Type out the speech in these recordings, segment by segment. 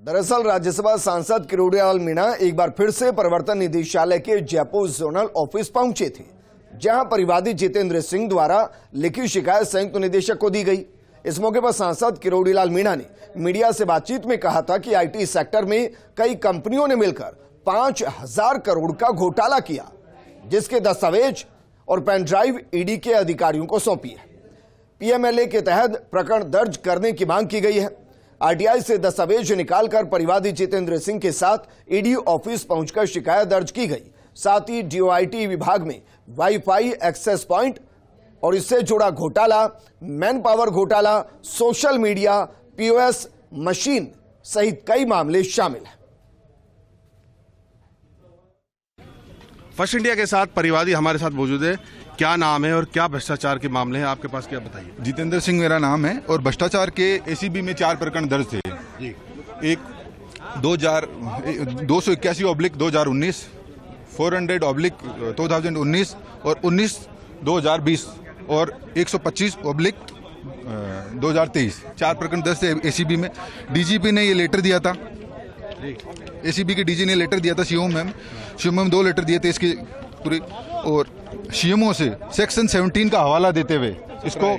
दरअसल राज्यसभा सांसद किरोड़ीलाल मीणा एक बार फिर से प्रवर्तन निदेशालय के जयपुर जोनल ऑफिस पहुंचे थे, जहां परिवादी जितेंद्र सिंह द्वारा लिखी शिकायत संयुक्त निदेशक को दी गई। इस मौके पर सांसद किरोड़ीलाल मीणा ने मीडिया से बातचीत में कहा था कि आईटी सेक्टर में कई कंपनियों ने मिलकर 5000 करोड़ का घोटाला किया, जिसके दस्तावेज और पेन ड्राइव ईडी के अधिकारियों को सौंपी है। पीएमएलए के तहत प्रकरण दर्ज करने की मांग की गई है। आरटीआई से दस्तावेज निकालकर परिवादी जितेंद्र सिंह के साथ ईडी ऑफिस पहुंचकर शिकायत दर्ज की गई। साथ ही डीओआईटी विभाग में वाईफाई एक्सेस पॉइंट और इससे जुड़ा घोटाला, मैन पावर घोटाला, सोशल मीडिया, पीओएस मशीन सहित कई मामले शामिल हैं। फर्स्ट इंडिया के साथ परिवादी हमारे साथ मौजूद है। क्या नाम है और क्या भ्रष्टाचार के मामले हैं आपके पास, क्या बताइए। जितेंद्र सिंह मेरा नाम है और भ्रष्टाचार के एसीबी में 4 प्रकरण दर्ज थे जी। एक 281/2019, 400/2019 और 19/2020 और 125/2023 4 प्रकरण दर्ज थे एसीबी में। डीजीपी ने ये लेटर दिया था, एसीबी के डीजी ने लेटर दिया था सीएम मैम 2 लेटर दिए थे इसके पूरे, और सीएमओ से सेक्शन 17 का हवाला देते हुए इसको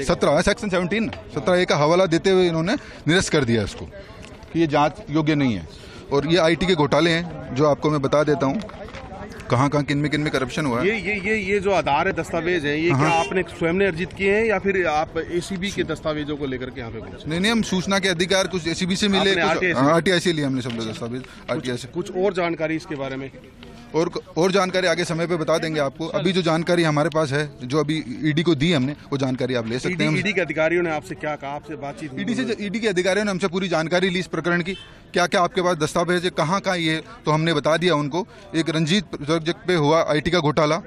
17 सेक्शन 17A का हवाला देते हुए इन्होंने निरस्त कर दिया इसको कि ये जांच योग्य नहीं है। और ये आईटी के घोटाले हैं जो आपको मैं बता देता हूँ कहाँ किन में करप्शन हुआ है। ये जो आधार है, दस्तावेज है, ये क्या आपने स्वयं ने अर्जित किए हैं या फिर आप एसीबी के दस्तावेजों को लेकर के यहाँ पे पहुंचे? नहीं, हम सूचना के अधिकार कुछ एसीबी से मिले, आरटीआई से लिए हमने सब दस्तावेज आरटीआई से। कुछ और जानकारी इसके बारे में और जानकारी आगे समय पे बता देंगे आपको। अभी जो जानकारी हमारे पास है, जो अभी ईडी को दी हमने, वो जानकारी आप ले सकते हैं। ईडी के अधिकारियों ने आपसे क्या कहा, आपसे बातचीत? ईडी के अधिकारियों ने हमसे पूरी जानकारी ली इस प्रकरण की, क्या क्या आपके पास दस्तावेज है, कहाँ ये, तो हमने बता दिया उनको। एक रंजीत प्रोजेक्ट पे हुआ आईटी का घोटाला,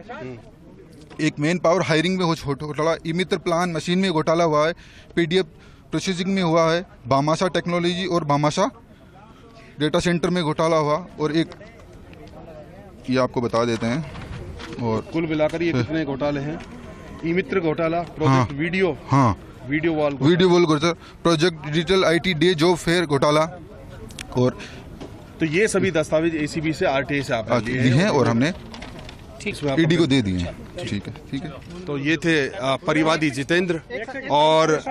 एक मेन पावर हायरिंग में घोटाला, ई मित्र प्लान मशीन में घोटाला हुआ है, पीडीएफ प्रोसेसिंग में हुआ है, भामाशाह टेक्नोलॉजी और भामाशाह डेटा सेंटर में घोटाला हुआ, और एक ये आपको बता देते हैं। और कुल मिलाकर ये कितने घोटाले हैं? ई मित्र घोटाला, प्रोजेक्ट वीडियो वॉल घोटाला, project digital IT day job fair घोटाला, और तो ये सभी दस्तावेज एसीबी से आरटीआई से आप दिए हैं और हमने ईडी को दे दिए हैं। ठीक है। तो ये थे परिवादी जितेंद्र, और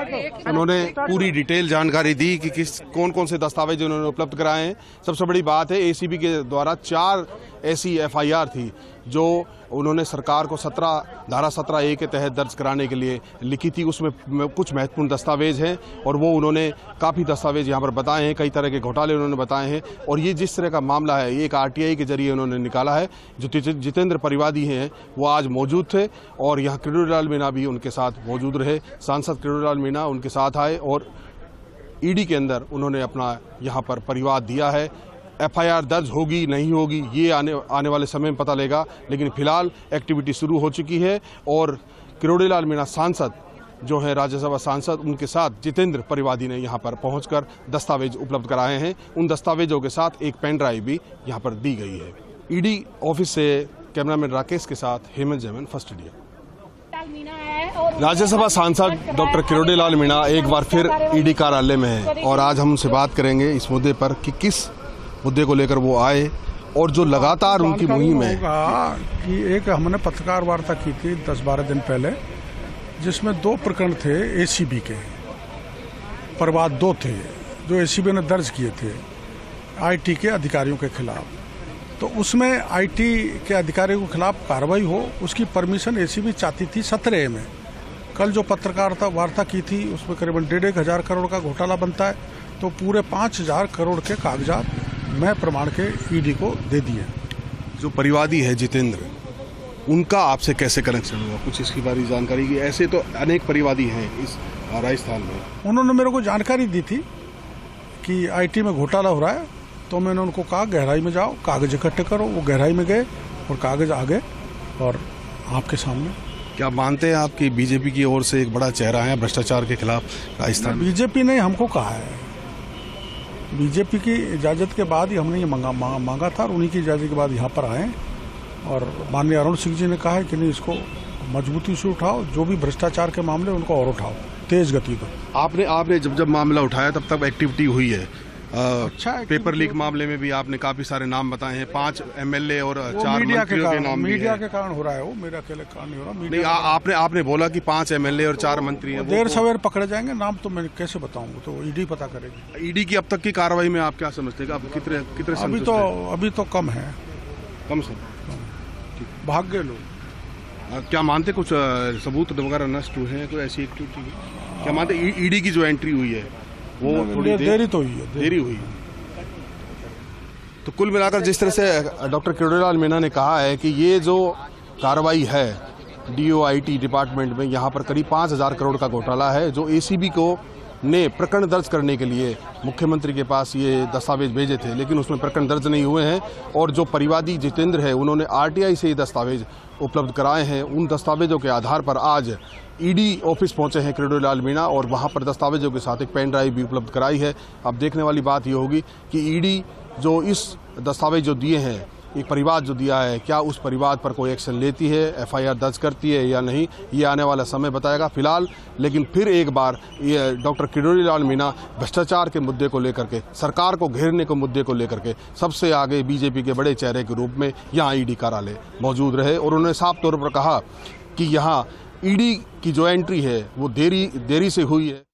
उन्होंने पूरी डिटेल जानकारी दी कि कौन से दस्तावेज उन्होंने उपलब्ध कराए हैं। सबसे बड़ी बात है, एसीबी के द्वारा 4 ऐसी एफआईआर थी जो उन्होंने सरकार को धारा 17A के तहत दर्ज कराने के लिए लिखी थी। उसमें कुछ महत्वपूर्ण दस्तावेज हैं और वो उन्होंने काफ़ी दस्तावेज यहाँ पर बताए हैं, कई तरह के घोटाले उन्होंने बताए हैं। और ये जिस तरह का मामला है, ये एक आरटीआई के जरिए उन्होंने निकाला है। जो जितेंद्र परिवादी हैं वो आज मौजूद थे और यहाँ किरोड़ीलाल मीणा भी उनके साथ मौजूद रहे। सांसद किरोड़ीलाल मीणा उनके साथ आए और ईडी के अंदर उन्होंने अपना यहाँ पर परिवाद दिया है। एफआईआर दर्ज होगी नहीं होगी ये आने वाले समय में पता लगेगा, लेकिन फिलहाल एक्टिविटी शुरू हो चुकी है। और किरोड़ीलाल मीणा सांसद जो है राज्यसभा सांसद, उनके साथ जितेंद्र परिवादी ने यहाँ पर पहुंचकर दस्तावेज उपलब्ध कराए हैं। उन दस्तावेजों के साथ एक पेन ड्राइव भी यहाँ पर दी गई है। ईडी ऑफिस से कैमरामैन राकेश के साथ हेमंत जैमन, फर्स्ट इंडिया। राज्यसभा सांसद डॉक्टर किरोड़ीलाल मीणा एक बार फिर ईडी कार्यालय में है और आज हम उनसे बात करेंगे इस मुद्दे पर कि किस मुद्दे को लेकर वो आए और जो लगातार उनकी मुहिम है। कि एक हमने पत्रकार वार्ता की थी 10-12 दिन पहले, जिसमें 2 प्रकरण थे एसीबी के, परिवाद 2 थे जो एसीबी ने दर्ज किए थे आईटी के अधिकारियों के खिलाफ। तो उसमें आईटी के अधिकारियों के खिलाफ कार्रवाई हो, उसकी परमिशन एसीबी चाहती थी 17A में। कल जो पत्रकार वार्ता की थी उसमें करीबन 1,500 करोड़ का घोटाला बनता है, तो पूरे 5,000 करोड़ के कागजात मैं प्रमाण के ईडी को दे दिए। जो परिवादी है जितेंद्र, उनका आपसे कैसे कनेक्शन हुआ, कुछ इसकी बारे में जानकारी की? ऐसे तो अनेक परिवादी हैं इस राजस्थान में। उन्होंने मेरे को जानकारी दी थी कि आईटी में घोटाला हो रहा है, तो मैंने उनको कहा गहराई में जाओ, कागज इकट्ठे करो। वो गहराई में गए और कागज आ गए और आपके सामने। क्या मानते हैं आपकी बीजेपी की ओर से एक बड़ा चेहरा है भ्रष्टाचार के खिलाफ राजस्थान में? बीजेपी ने हमको कहा है, बीजेपी की इजाज़त के बाद ही हमने ये मांगा था और उन्हीं की इजाज़त के बाद यहाँ पर आए। और माननीय अरुण सिंह जी ने कहा है कि नहीं, इसको मजबूती से उठाओ, जो भी भ्रष्टाचार के मामले उनको और उठाओ, तेज गति दो। आपने जब मामला उठाया तब एक्टिविटी हुई है, अच्छा है, पेपर लीक मामले में भी आपने काफी सारे नाम बताए हैं, 5 MLA और वो 4 मीडिया के मंत्रियों के कारण, नाम भी मीडिया हैं। के कारण हो रहा है, वो मेरे अकेले कारण नहीं हो रहा। नहीं, मीडिया आपने बोला कि 5 MLA और 4 मंत्री हैं। देर सवेर पकड़े जाएंगे, नाम तो मैं कैसे बताऊंगा, तो ईडी पता करेगी। ईडी की अब तक की कार्रवाई में आप क्या समझते हैं? आप कितने संतुष्ट हैं? अभी तो कम है, कम से भाग गए लोग। क्या मानते कुछ सबूत वगैरह नष्ट हुए हैं, कोई ऐसी एक्टिविटी? क्या मानते ईडी की जो एंट्री हुई है वो थोड़ी देरी तो हुई है, देरी हुई? तो कुल मिलाकर जिस तरह से डॉक्टर किरोड़ीलाल मीणा ने कहा है कि ये जो कार्रवाई है DOIT डिपार्टमेंट में, यहाँ पर करीब 5,000 करोड़ का घोटाला है, जो ACB को ने प्रकरण दर्ज करने के लिए मुख्यमंत्री के पास ये दस्तावेज भेजे थे, लेकिन उसमें प्रकरण दर्ज नहीं हुए हैं। और जो परिवादी जितेंद्र है, उन्होंने RTI से ये दस्तावेज उपलब्ध कराए हैं। उन दस्तावेजों के आधार पर आज ईडी ऑफिस पहुंचे हैं किरोड़ीलाल मीणा, और वहां पर दस्तावेजों के साथ एक पेन ड्राइव भी उपलब्ध कराई है। अब देखने वाली बात ये होगी कि ईडी जो इस दस्तावेज जो दिए हैं, एक परिवाद जो दिया है, क्या उस परिवाद पर कोई एक्शन लेती है, FIR दर्ज करती है या नहीं, ये आने वाला समय बताएगा। फिलहाल लेकिन फिर एक बार ये डॉक्टर किरोड़ीलाल मीणा भ्रष्टाचार के मुद्दे को लेकर के, सरकार को घेरने के मुद्दे को लेकर के सबसे आगे BJP के बड़े चेहरे के रूप में यहाँ ईडी कार्यालय मौजूद रहे, और उन्होंने साफ तौर पर कहा कि यहाँ ईडी की जो एंट्री है वो देरी से हुई है।